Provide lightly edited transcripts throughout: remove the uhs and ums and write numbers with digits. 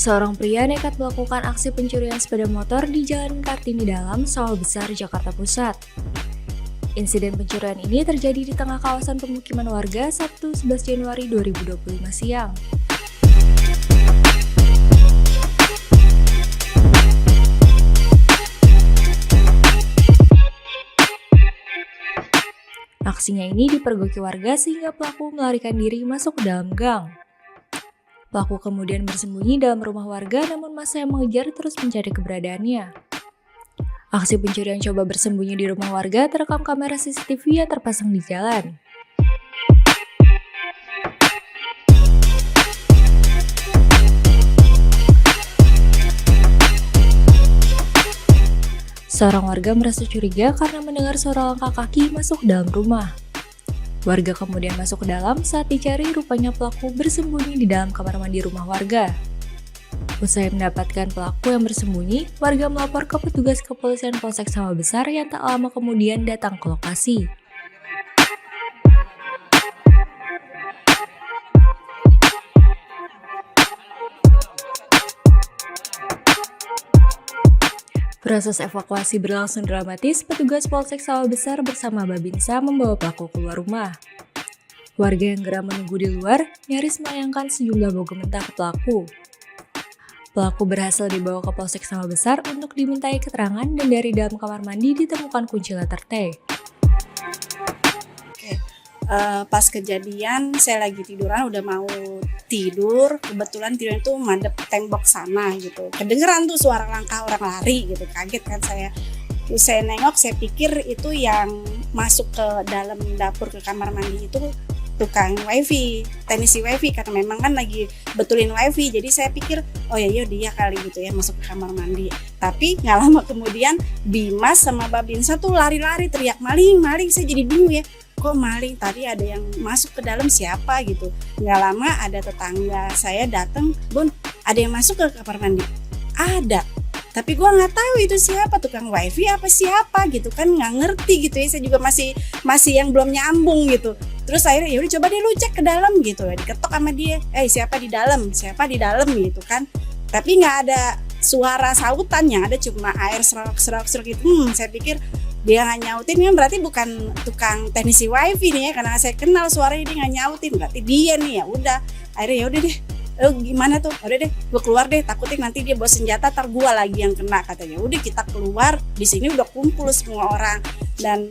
Seorang pria nekat melakukan aksi pencurian sepeda motor di Jalan Kartini Dalam, Sawah Besar, Jakarta Pusat. Insiden pencurian ini terjadi di tengah kawasan pemukiman warga Sabtu 11 Januari 2025 siang. Aksinya ini dipergoki warga sehingga pelaku melarikan diri masuk ke dalam gang. Pelaku kemudian bersembunyi dalam rumah warga, namun massa yang mengejar terus mencari keberadaannya. Aksi pencurian coba bersembunyi di rumah warga terekam kamera CCTV yang terpasang di jalan. Seorang warga merasa curiga karena mendengar suara langkah kaki masuk dalam rumah. Warga kemudian masuk ke dalam, saat dicari rupanya pelaku bersembunyi di dalam kamar mandi rumah warga. Usai mendapatkan pelaku yang bersembunyi, warga melapor ke petugas kepolisian Polsek Sawah Besar yang tak lama kemudian datang ke lokasi. Proses evakuasi berlangsung dramatis, petugas Polsek Sawah Besar bersama Babinsa membawa pelaku keluar rumah. Warga yang geram menunggu di luar nyaris melayangkan sejumlah bau mentah ke pelaku. Pelaku berhasil dibawa ke Polsek Sawah Besar untuk dimintai keterangan dan dari dalam kamar mandi ditemukan kunci letter T. Pas kejadian saya lagi tiduran, udah mau tidur, kebetulan tidur itu madep tembok sana gitu, kedengeran tuh suara langkah orang lari gitu, kaget kan saya. Terus saya nengok, saya pikir itu yang masuk ke dalam dapur ke kamar mandi itu tukang wifi, teknisi wifi, karena memang kan lagi betulin wifi, jadi saya pikir oh ya dia kali gitu ya masuk ke kamar mandi. Tapi nggak lama kemudian Bimas sama Babinsa tuh lari-lari teriak maling, saya jadi bingung ya, kok maling, tadi ada yang masuk ke dalam, siapa gitu. Nggak lama ada tetangga saya datang, Bun, ada yang masuk ke kamar mandi. Ada, tapi gue nggak tahu itu siapa, tukang wifi apa siapa gitu kan, nggak ngerti gitu ya. Saya juga masih yang belum nyambung gitu. Terus akhirnya ya udah coba deh lu cek ke dalam gitu ya, diketok sama dia, siapa di dalam gitu kan. Tapi nggak ada suara sautan, yang ada cuma air serok gitu. Saya pikir dia nggak nyautin kan, berarti bukan tukang teknisi wifi nih ya, karena saya kenal suaranya dia nggak nyautin, berarti dia nih. Ya udah, akhirnya ya udah deh, gimana tuh, udah deh gue keluar deh, takutnya nanti dia bawa senjata tar gue lagi yang kena, katanya. Udah kita keluar, di sini udah kumpul semua orang, dan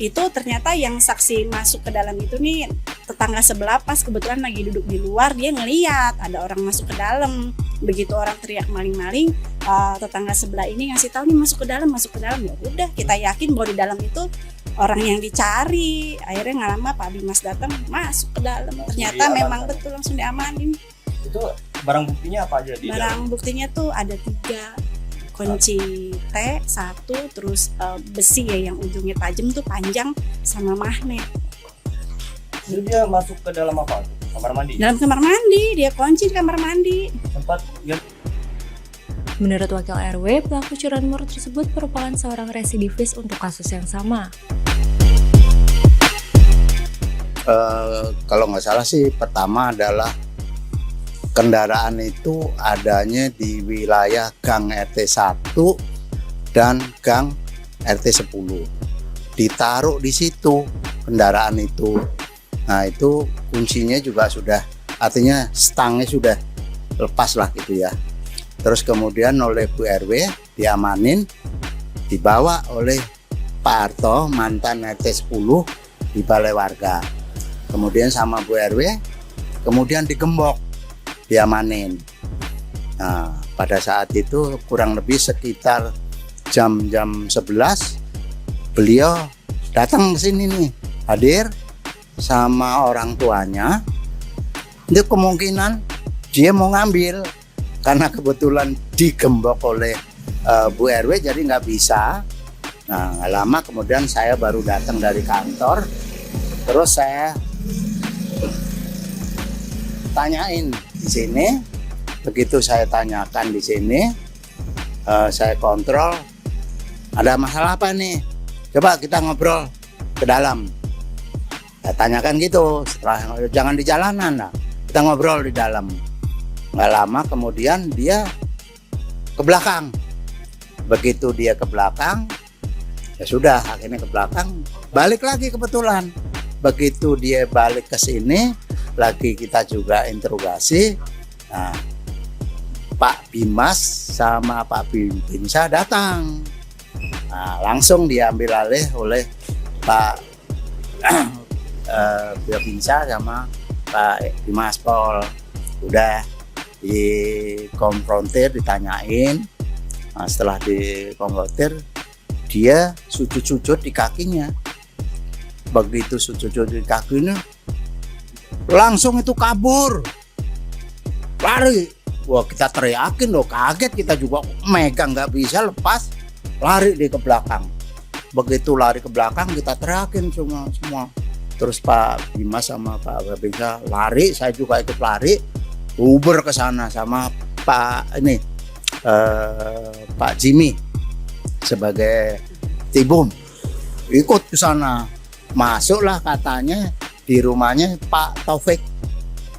itu ternyata yang saksi masuk ke dalam itu nih tetangga sebelah, pas kebetulan lagi duduk di luar, dia ngeliat ada orang masuk ke dalam. Begitu orang teriak maling-maling, tetangga sebelah ini ngasih tahu nih masuk ke dalam. Ya udah, kita yakin bahwa di dalam itu orang yang dicari. Akhirnya nggak lama Pak Bimas datang, masuk ke dalam, ternyata memang betul, langsung diamanin. Itu barang buktinya apa aja di dalam? Barang buktinya tuh ada 3, kunci T 1, terus besi ya yang ujungnya tajam tuh panjang, sama magnet. Jadi dia masuk ke dalam apa tuh? Kamar mandi? Dalam kamar mandi, dia kunci di kamar mandi. Menurut Wakil RW, pelaku curanmor tersebut merupakan seorang residivis untuk kasus yang sama. Kalau nggak salah sih, pertama adalah kendaraan itu adanya di wilayah Gang RT 1 dan Gang RT 10. Ditaruh di situ kendaraan itu. Nah itu kuncinya juga sudah, artinya stangnya sudah lepas lah gitu ya. Terus kemudian oleh Bu RW diamanin, dibawa oleh Pak Harto, mantan RT 10 di Balai Warga. Kemudian sama Bu RW, kemudian digembok, diamanin. Nah, pada saat itu kurang lebih sekitar jam 11 beliau datang ke sini nih, hadir sama orang tuanya. Itu kemungkinan dia mau ngambil, karena kebetulan digembok oleh Bu RW jadi nggak bisa. Nah, nggak lama kemudian saya baru datang dari kantor, terus saya tanyain di sini. Begitu saya tanyakan di sini, saya kontrol, ada masalah apa nih? Coba kita ngobrol ke dalam. Saya tanyakan gitu, setelah jangan di jalanan lah, kita ngobrol di dalam. Nggak lama kemudian dia ke belakang. Begitu dia ke belakang, ya sudah, akhirnya ke belakang, balik lagi kebetulan. Begitu dia balik ke sini, lagi kita juga interogasi. Nah, Pak Bimas sama Pak Binsa datang. Nah, langsung diambil alih oleh Pak Binsa sama Pak Bimas Pol. Udah dikonfrontir, ditanyain. Nah, setelah dikonfrontir, dia sujud-sujud di kakinya. Begitu sujud-sujud di kakinya, langsung itu kabur, lari. Wah, kita teriakin loh, kaget kita juga, megang nggak bisa lepas, lari dia ke belakang. Begitu lari ke belakang, kita teriakin semua. Terus Pak Bimas sama Pak Babinsa lari, saya juga ikut lari, uber ke sana sama Pak Pak Jimmy sebagai Tibum, ikut ke sana. Masuklah katanya di rumahnya Pak Taufik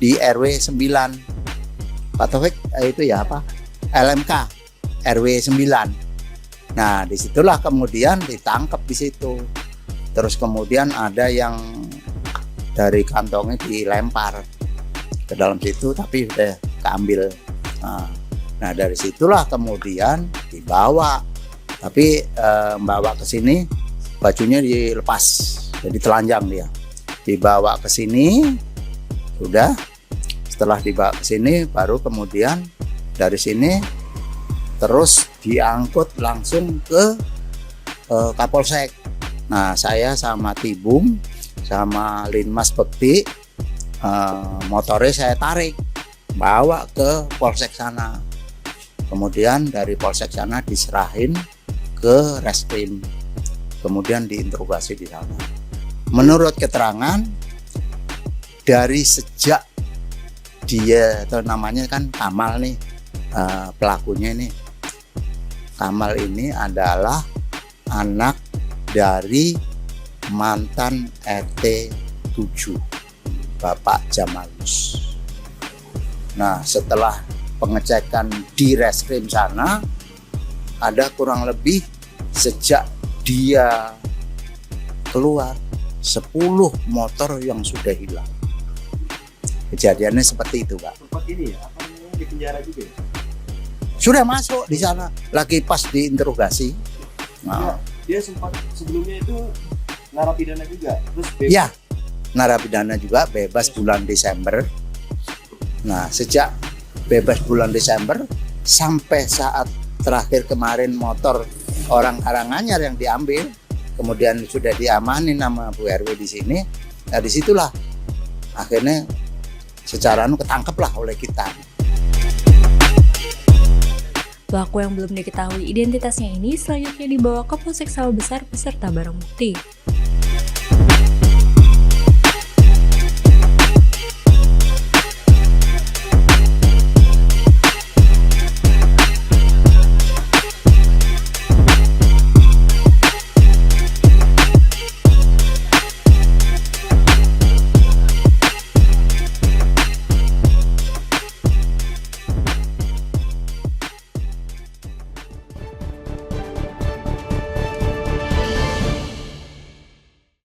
di RW 9. Pak Taufik itu ya apa? LMK RW 9. Nah, disitulah kemudian ditangkap di situ. Terus kemudian ada yang dari kantongnya dilempar ke dalam situ, tapi udah keambil. Nah, dari situlah kemudian dibawa. Tapi bawa ke sini bajunya dilepas, jadi telanjang dia. Dibawa ke sini, sudah. Setelah dibawa ke sini, baru kemudian dari sini terus diangkut langsung ke Kapolsek. Nah, saya sama Tibum sama Linmas Bekti, motornya saya tarik bawa ke Polsek sana. Kemudian dari Polsek sana diserahin ke Reskrim, kemudian diinterogasi di sana. Menurut keterangan, dari sejak dia, itu namanya kan Kamal nih, pelakunya nih. Kamal ini adalah anak dari mantan RT 7 Bapak Jamalus. Nah, setelah pengecekan di Reskrim sana, ada kurang lebih sejak dia keluar 10 motor yang sudah hilang. Kejadiannya seperti itu, Pak. Sempat ini ya, apa namanya, di penjara juga ya? Sudah masuk di sana, lagi pas diinterogasi. Nah, Dia sempat sebelumnya itu narapidana juga, terus bebas. ya, narapidana juga, bebas bulan Desember. Nah, sejak bebas bulan Desember sampai saat terakhir kemarin motor orang Karanganyar yang diambil, kemudian sudah diamanin sama Bu RW di sini. Nah, disitulah akhirnya secara ketangkeplah oleh kita. Pelaku yang belum diketahui identitasnya ini selanjutnya dibawa ke Polsek Sawah Besar beserta barang bukti.